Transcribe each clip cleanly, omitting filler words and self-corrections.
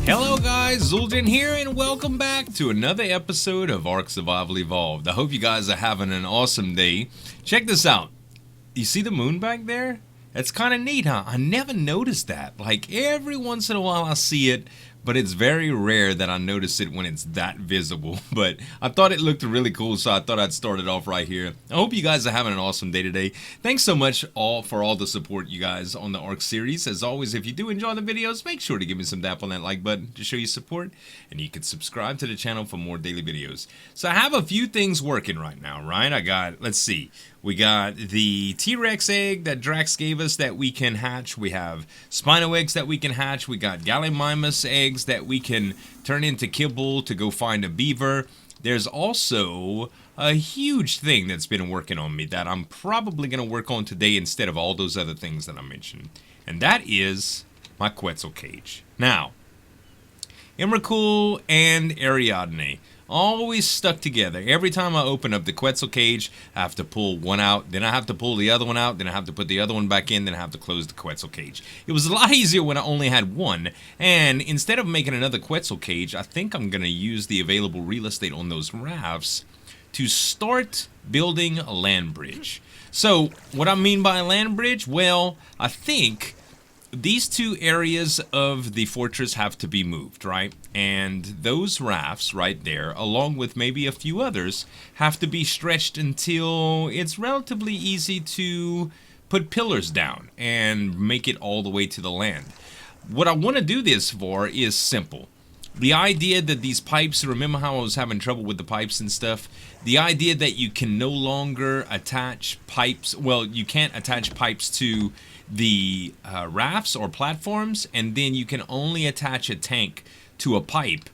Hello guys, Zul'jin here and welcome back to another episode of Ark Survival Evolved. I hope you guys are having an awesome day. Check this out. You see the moon back there? That's kind of neat, huh? I never noticed that. Like every once in a while I see it, but it's very rare that I notice it when it's that visible. But I thought it looked really cool, so I thought I'd start it off right here. I hope you guys are having an awesome day today. Thanks so much for all the support you guys on the Ark series. As always, if you do enjoy the videos, make sure to give me some tap on that like button to show your support. And you can subscribe to the channel for more daily videos. So I have a few things working right now, right? I got, let's see. We got the T-Rex egg that Drax gave us that we can hatch. We have Spino eggs that we can hatch. We got Gallimimus eggs that we can turn into kibble to go find a beaver. There's also a huge thing that's been working on me that I'm probably going to work on today instead of all those other things that I mentioned. And that is my Quetzal cage. Now, Emrakul and Ariadne always stuck together. Every time I open up the Quetzal cage, I have to pull one out, then I have to pull the other one out, then I have to put the other one back in, then I have to close the Quetzal cage. It was a lot easier when I only had one, and instead of making another Quetzal cage, I think I'm going to use the available real estate on those rafts to start building a land bridge. So, what I mean by a land bridge? Well, I think these two areas of the fortress have to be moved, right? And those rafts right there, along with maybe a few others, have to be stretched until it's relatively easy to put pillars down and make it all the way to the land. What I want to do this for is simple. The idea that these pipes, remember how I was having trouble with the pipes and stuff? The idea that you can no longer attach pipes, well, you can't attach pipes to the rafts or platforms, and then you can only attach a tank to a pipe,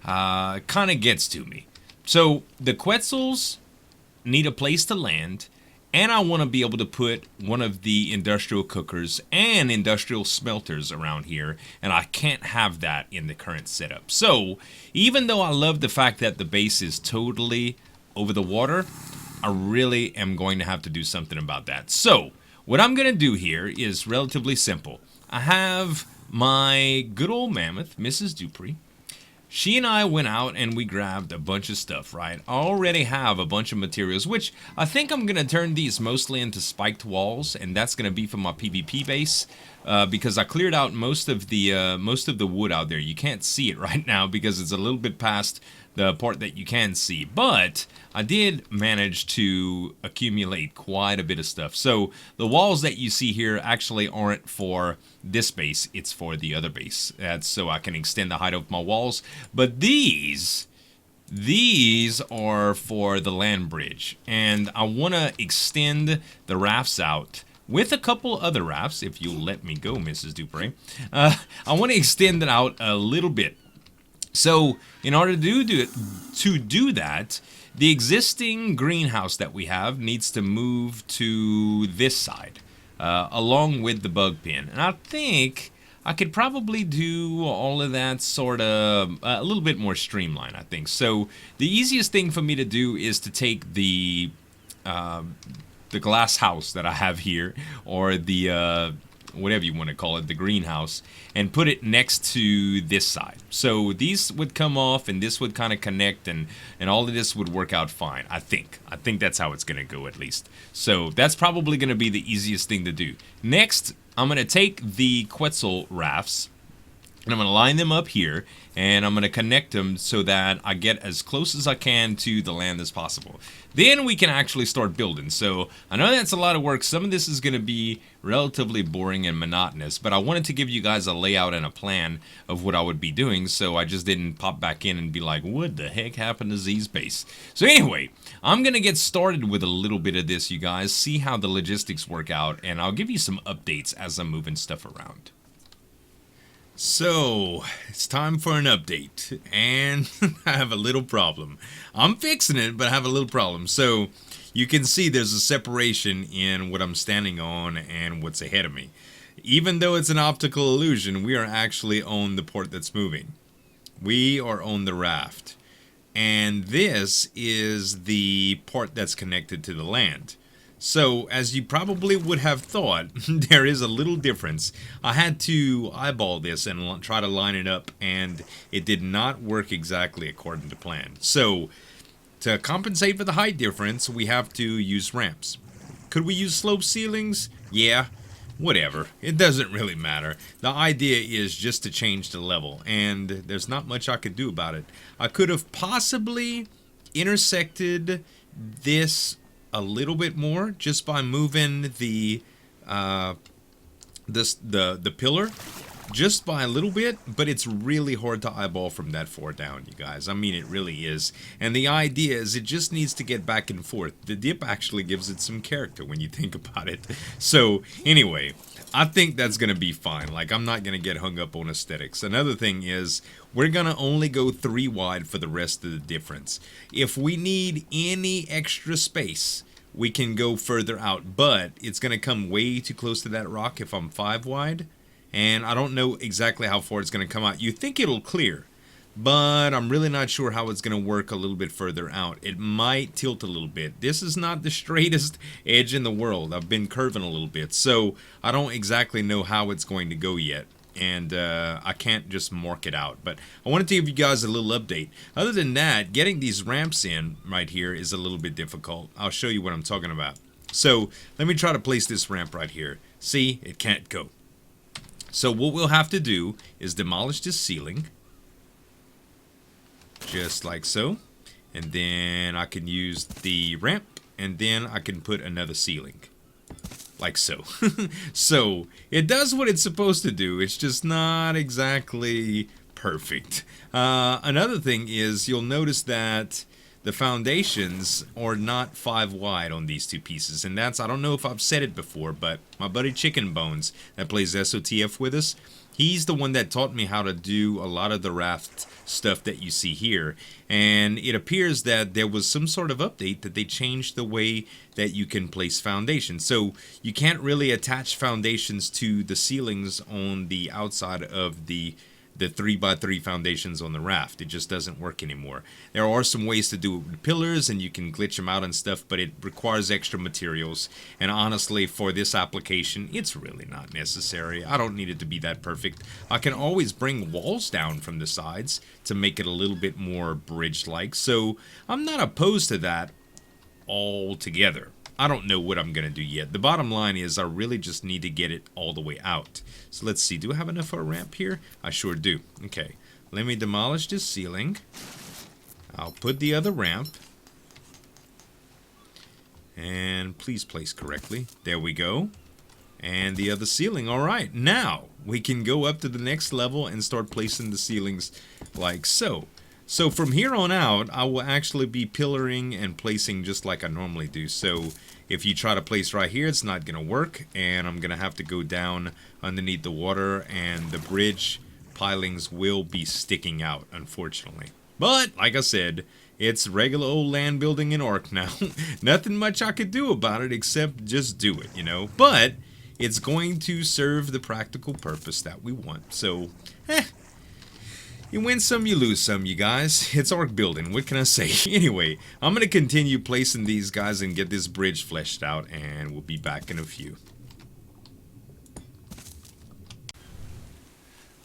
kind of gets to me. So the Quetzals need a place to land, and I want to be able to put one of the industrial cookers and industrial smelters around here, and I can't have that in the current setup. So even though I love the fact that the base is totally over the water, I really am going to have to do something about that. So what I'm going to do here is relatively simple. I have my good old mammoth, Mrs. Dupree. She and I went out and we grabbed a bunch of stuff, right? I already have a bunch of materials, which I think I'm going to turn these mostly into spiked walls, and that's going to be for my PvP base, because I cleared out most of the wood out there. You can't see it right now because it's a little bit past the part that you can see, but I did manage to accumulate quite a bit of stuff. So the walls that you see here actually aren't for this base, it's for the other base. That's so I can extend the height of my walls. But these are for the land bridge, and I want to extend the rafts out with a couple other rafts, if you'll let me go, Mrs. Dupree. I want to extend it out a little bit. So in order to do that, the existing greenhouse that we have needs to move to this side, along with the bug pen. And I think I could probably do all of that sort of a little bit more streamlined, I think. So the easiest thing for me to do is to take the glass house that I have here, or the whatever you want to call it, the greenhouse, and put it next to this side. So these would come off and this would kind of connect, and all of this would work out fine, I think. I think that's how it's going to go, at least. So that's probably going to be the easiest thing to do. Next, I'm going to take the Quetzal rafts, and I'm going to line them up here, and I'm going to connect them so that I get as close as I can to the land as possible. Then we can actually start building. So I know that's a lot of work. Some of this is going to be relatively boring and monotonous, but I wanted to give you guys a layout and a plan of what I would be doing, so I just didn't pop back in and be like, what the heck happened to Z's base? So anyway, I'm going to get started with a little bit of this, you guys, see how the logistics work out, and I'll give you some updates as I'm moving stuff around. So, it's time for an update, and I have a little problem. I'm fixing it, but I have a little problem. So, you can see there's a separation in what I'm standing on and what's ahead of me. Even though it's an optical illusion, we are actually on the port that's moving. We are on the raft. And this is the part that's connected to the land. So, as you probably would have thought, there is a little difference. I had to eyeball this and try to line it up, and it did not work exactly according to plan. So, to compensate for the height difference, we have to use ramps. Could we use slope ceilings? Yeah, whatever. It doesn't really matter. The idea is just to change the level, and there's not much I could do about it. I could have possibly intersected this a little bit more just by moving the pillar just by a little bit, but it's really hard to eyeball from that far down, you guys. I mean, it really is. And the idea is it just needs to get back and forth. The dip actually gives it some character when you think about it. So anyway, I think that's gonna be fine. Like, I'm not gonna get hung up on aesthetics. Another thing is we're gonna only go 3 wide for the rest of the difference. If we need any extra space, we can go further out, but it's gonna come way too close to that rock if I'm 5 wide. And I don't know exactly how far it's going to come out. You think it'll clear, but I'm really not sure how it's going to work a little bit further out. It might tilt a little bit. This is not the straightest edge in the world. I've been curving a little bit, so I don't exactly know how it's going to go yet. And I can't just mark it out. But I wanted to give you guys a little update. Other than that, getting these ramps in right here is a little bit difficult. I'll show you what I'm talking about. So let me try to place this ramp right here. See, it can't go. So what we'll have to do is demolish this ceiling, just like so, and then I can use the ramp, and then I can put another ceiling, like so. So it does what it's supposed to do, it's just not exactly perfect. Another thing is you'll notice that the foundations are not 5 wide on these 2 pieces, and that's, I don't know if I've said it before, but my buddy Chicken Bones that plays SOTF with us, he's the one that taught me how to do a lot of the raft stuff that you see here. And it appears that there was some sort of update that they changed the way that you can place foundations. So you can't really attach foundations to the ceilings on the outside of the 3x3 foundations on the raft. It just doesn't work anymore. There are some ways to do it with pillars, and you can glitch them out and stuff, but it requires extra materials, and honestly, for this application, it's really not necessary. I don't need it to be that perfect. I can always bring walls down from the sides to make it a little bit more bridge-like, so I'm not opposed to that altogether. I don't know what I'm going to do yet. The bottom line is I really just need to get it all the way out. So let's see. Do I have enough for a ramp here? I sure do. Okay. Let me demolish this ceiling. I'll put the other ramp. And please place correctly. There we go. And the other ceiling. All right. Now we can go up to the next level and start placing the ceilings like so. So from here on out, I will actually be pillaring and placing just like I normally do. So if you try to place right here, it's not going to work. And I'm going to have to go down underneath the water, and the bridge pilings will be sticking out, unfortunately. But like I said, it's regular old land building in Ark now. Nothing much I could do about it except just do it, you know. But it's going to serve the practical purpose that we want. So, you win some, you lose some, you guys. It's Ark building, what can I say? Anyway, I'm going to continue placing these guys and get this bridge fleshed out, and we'll be back in a few.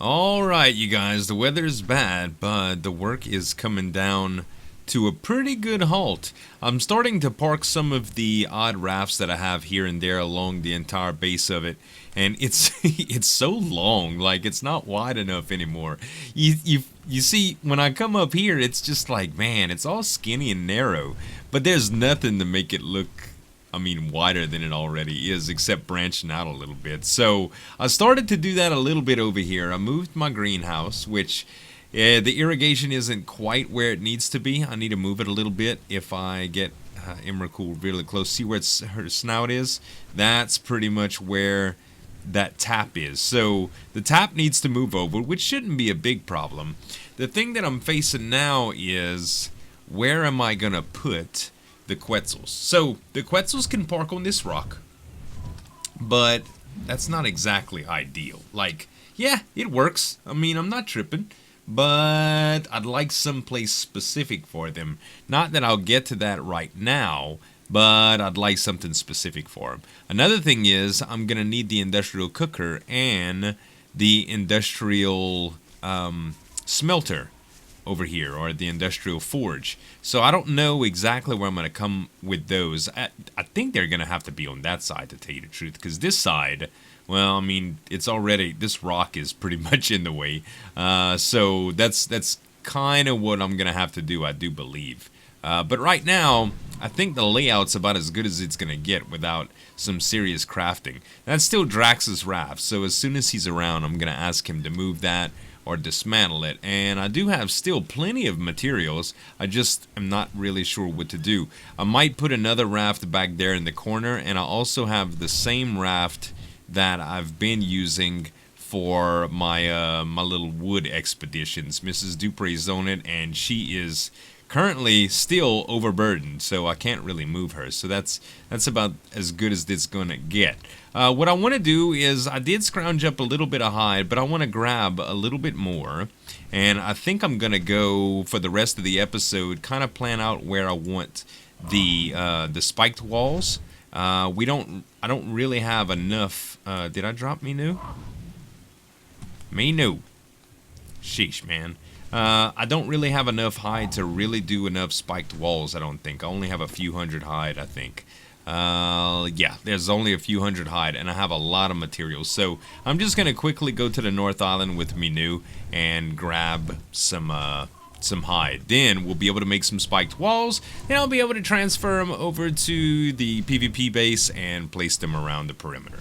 Alright, you guys, the weather is bad, but the work is coming down to a pretty good halt. I'm starting to park some of the odd rafts that I have here and there along the entire base of it, and it's it's so long, like it's not wide enough anymore. You see, when I come up here, it's just like, man, it's all skinny and narrow, but there's nothing to make it look, I mean, wider than it already is, except branching out a little bit. So I started to do that a little bit over here. I moved my greenhouse, which the irrigation isn't quite where it needs to be. I need to move it a little bit. If I get Emrakul really close, see where her snout is? That's pretty much where that tap is. So the tap needs to move over, which shouldn't be a big problem. The thing that I'm facing now is, where am I going to put the Quetzals? So the Quetzals can park on this rock, but that's not exactly ideal. Like, yeah, it works. I mean, I'm not tripping. But I'd like some place specific for them. Not that I'll get to that right now, but I'd like something specific for him. Another thing is I'm going to need the industrial cooker and the industrial smelter over here, or the industrial forge. So I don't know exactly where I'm going to come with those. I think they're going to have to be on that side, to tell you the truth, because this side, well, I mean, it's already, this rock is pretty much in the way. So that's kind of what I'm going to have to do, I do believe. But right now, I think the layout's about as good as it's going to get without some serious crafting. That's still Drax's raft, so as soon as he's around, I'm going to ask him to move that or dismantle it. And I do have still plenty of materials. I just am not really sure what to do. I might put another raft back there in the corner, and I also have the same raft that I've been using for my my little wood expeditions. Mrs. Dupre's on it, and she is currently still overburdened, so I can't really move her. So that's about as good as it's gonna get. What I want to do is, I did scrounge up a little bit of hide, but I want to grab a little bit more, and I think I'm gonna go for the rest of the episode, kind of plan out where I want the spiked walls. I don't really have enough. Did I drop me new? Me new. Sheesh, man. I don't really have enough hide to really do enough spiked walls, I don't think. I only have a few hundred hide, I think. Yeah, there's only a few hundred hide, and I have a lot of materials. So I'm just going to quickly go to the North Island with Minu and grab some hide. Then we'll be able to make some spiked walls. Then I'll be able to transfer them over to the PvP base and place them around the perimeter.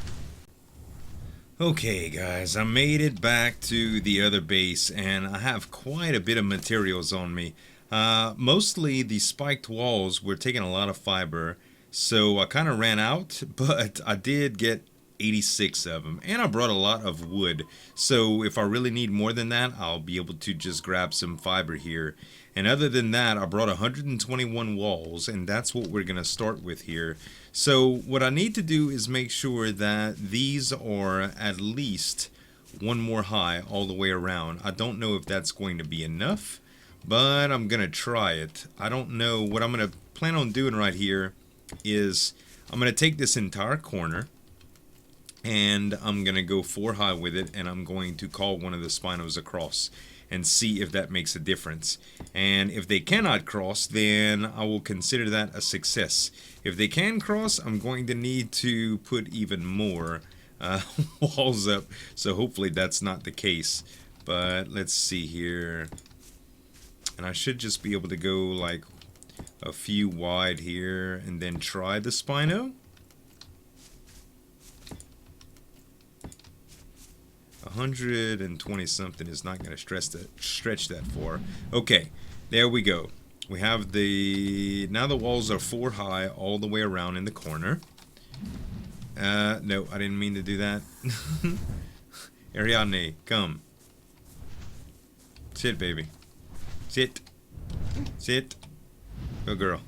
Okay guys, I made it back to the other base, and I have quite a bit of materials on me. Mostly the spiked walls were taking a lot of fiber, so I kind of ran out, but I did get 86 of them, and I brought a lot of wood, so if I really need more than that, I'll be able to just grab some fiber here. And other than that, I brought 121 walls, and that's what we're going to start with here. So what I need to do is make sure that these are at least one more high all the way around. I don't know if that's going to be enough, but I'm going to try it. I don't know. What I'm going to plan on doing right here is I'm going to take this entire corner, and I'm going to go 4 high with it, and I'm going to call one of the spinos across and see if that makes a difference. And if they cannot cross, then I will consider that a success. If they can cross, I'm going to need to put even more walls up, so hopefully that's not the case. But let's see here, and I should just be able to go like a few wide here and then try the spino. 120 something is not going to stretch that far. Okay, there we go. We have now the walls are 4 high all the way around in the corner. No, I didn't mean to do that. Ariadne, come. Sit, baby. Sit. Sit. Good girl.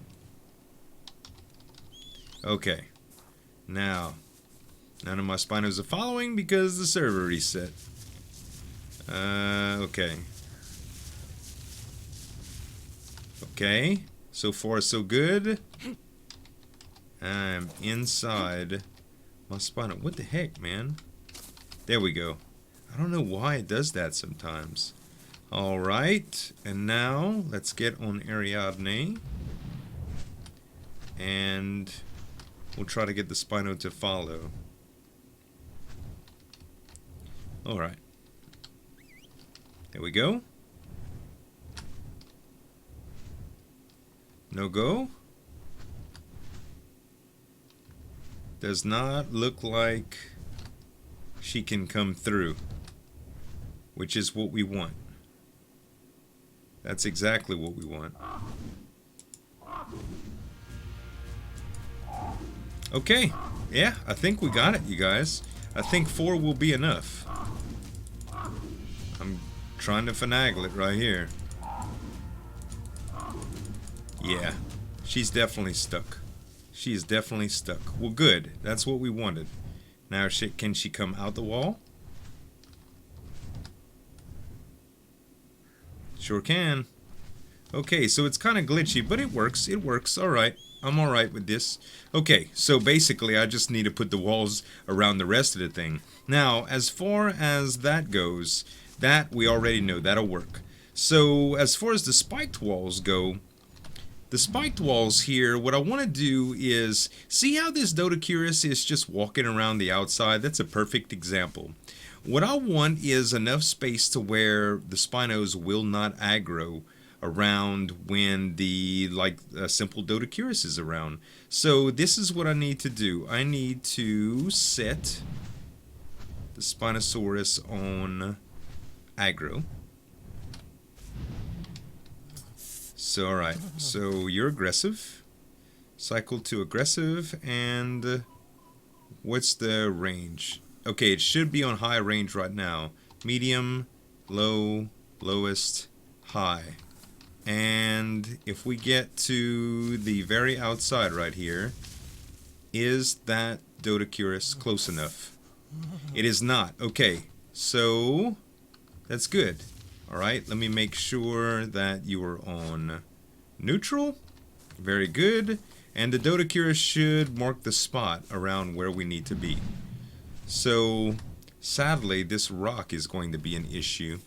Okay. Now, none of my spinos are following because the server reset. Okay. Okay. So far, so good. I'm inside my spino. What the heck, man? There we go. I don't know why it does that sometimes. Alright. And now, let's get on Ariadne. And we'll try to get the spino to follow. Alright. There we go. No go. Does not look like she can come through, which is what we want. That's exactly what we want. Okay. Yeah, I think we got it, you guys. I think 4 will be enough. I'm trying to finagle it right here. Yeah, she's definitely stuck. She is definitely stuck. Well, good. That's what we wanted. Now, can she come out the wall? Sure can. Okay, so it's kind of glitchy, but it works. It works. All right. I'm alright with this. Okay, so basically I just need to put the walls around the rest of the thing. Now, as far as that goes, that we already know, that'll work. So, as far as the spiked walls go, the spiked walls here, what I want to do is, see how this Dodocurus is just walking around the outside? That's a perfect example. What I want is enough space to where the Spinos will not aggro around when the simple Dodocurus is around. So this is what I need to do. I need to set the Spinosaurus on aggro. So alright, so you're aggressive. Cycle to aggressive, and what's the range? Okay, it should be on high range right now. Medium, low, lowest, high. And if we get to the very outside right here, is that Dodocurus close enough? It is not. Okay, so that's good. Alright, let me make sure that you are on neutral. Very good. And the Dodocurus should mark the spot around where we need to be. So, sadly, this rock is going to be an issue.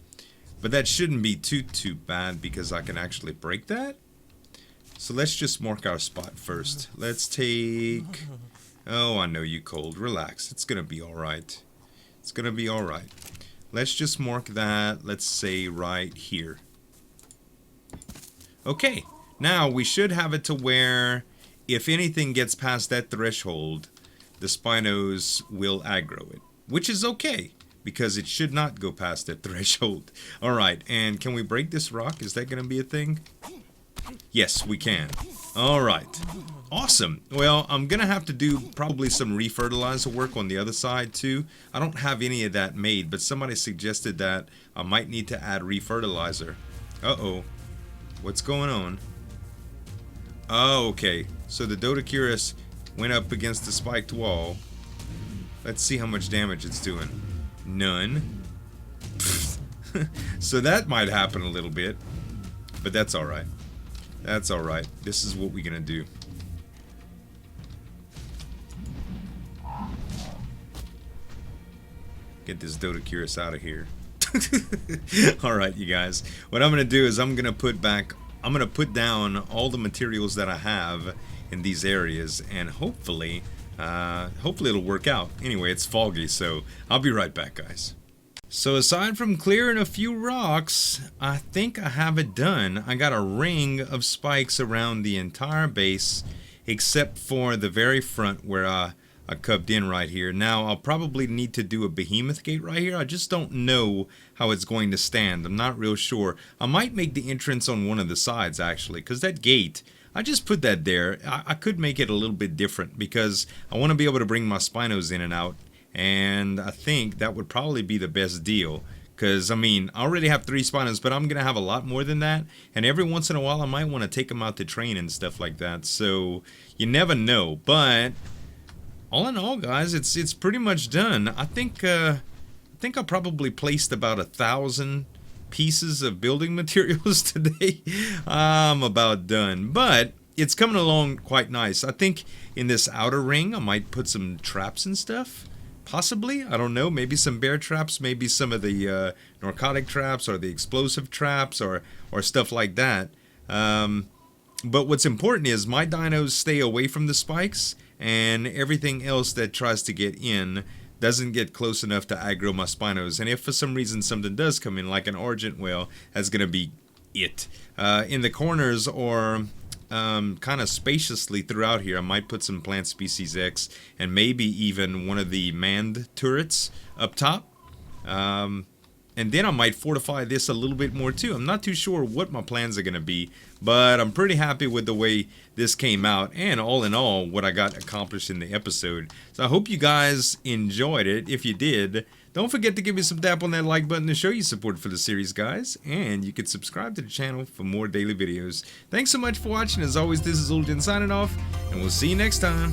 But that shouldn't be too bad because I can actually break that. So let's just mark our spot first. Let's take... Oh, I know you cold. Relax. It's going to be alright. It's going to be alright. Let's just mark that, let's say, right here. Okay. Now, we should have it to where if anything gets past that threshold, the Spinos will aggro it. Which is okay, because it should not go past that threshold. Alright, and can we break this rock? Is that going to be a thing? Yes, we can. Alright. Awesome. Well, I'm going to have to do probably some refertilizer work on the other side too. I don't have any of that made, but somebody suggested that I might need to add refertilizer. Uh-oh. What's going on? Oh, okay. So the Dodocurus went up against the spiked wall. Let's see how much damage it's doing. None. So that might happen a little bit, but that's alright. That's alright. This is what we're gonna do. Get this Dodocurus out of here. Alright, you guys. What I'm gonna do is I'm gonna put down all the materials that I have in these areas, and hopefully it'll work out. Anyway, it's foggy, so I'll be right back, guys. So aside from clearing a few rocks, I think I have it done. I got a ring of spikes around the entire base, except for the very front where I cubbed in right here. Now, I'll probably need to do a behemoth gate right here. I just don't know how it's going to stand. I'm not real sure. I might make the entrance on one of the sides, actually, because that gate, I just put that there. I could make it a little bit different because I want to be able to bring my Spinos in and out. And I think that would probably be the best deal. Because, I mean, I already have 3 Spinos, but I'm going to have a lot more than that. And every once in a while, I might want to take them out to train and stuff like that. So, you never know. But, all in all, guys, it's pretty much done. I think I probably placed about 1,000 pieces of building materials today. I'm about done. But, it's coming along quite nice. I think in this outer ring, I might put some traps and stuff. Possibly, I don't know, maybe some bear traps, maybe some of the narcotic traps or the explosive traps or stuff like that. But what's important is my dinos stay away from the spikes, and everything else that tries to get in doesn't get close enough to aggro my Spinos. And if for some reason something does come in, like an Argent whale, that's going to be it. In the corners or... kind of spaciously throughout here, I might put some Plant Species X and maybe even one of the manned turrets up top. And then I might fortify this a little bit more too. I'm not too sure what my plans are going to be, but I'm pretty happy with the way this came out and all in all what I got accomplished in the episode. So I hope you guys enjoyed it. If you did, don't forget to give me some tap on that like button to show your support for the series, guys. And you can subscribe to the channel for more daily videos. Thanks so much for watching. As always, this is Ultin signing off, and we'll see you next time.